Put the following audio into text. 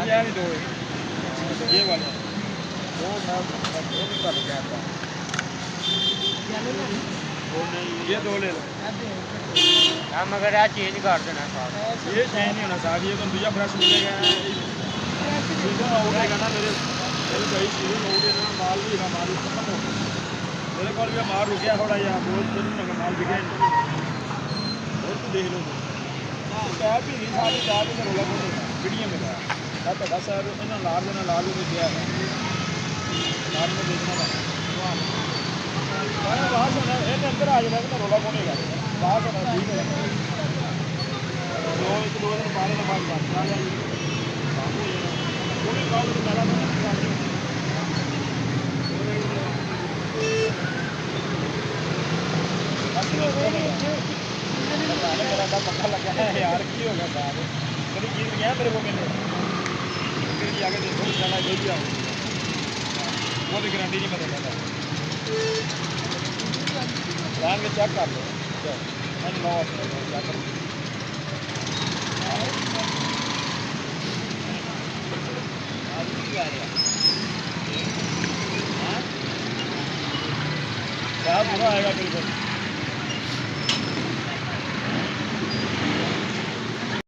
ये नहीं दो ये वाले दो मैं वो भी कर गया था ये दो ले लो हम अगर यार चेंज कर देना साहब ये चेंज नहीं होना साहब ये तो दूसरा फ्रेश मिलेगा ये आउट है ना मेरे भाई शुरू आउट है ना माल भी ना माल खत्म हो मेरे को भी माल रुक गया थोड़ा यार बहुत दिन में माल बिका और तू देख लो क्या भी नहीं सारी चार भी रोला को वीडियो में था तो बस सर इन्होंने लाल देना लाल भी दिया है लाल में देखना था बाहर होना इन अंदर आ जाना तो रोला कौन है बाहर होना ठीक है दो एक दो दिन बाद में बात आ जाएगी पूरी बात पहला मेरा पक्का लगा है यार की होगा साहब मेरी चीज गया मेरे को मैंने फिर आगे देखो चला जो भी आओ वो तो गारंटी नहीं मैं देता ध्यान के चेक कर लो मैंने नो चेक कर क्या बुरा आएगा बिल्कुल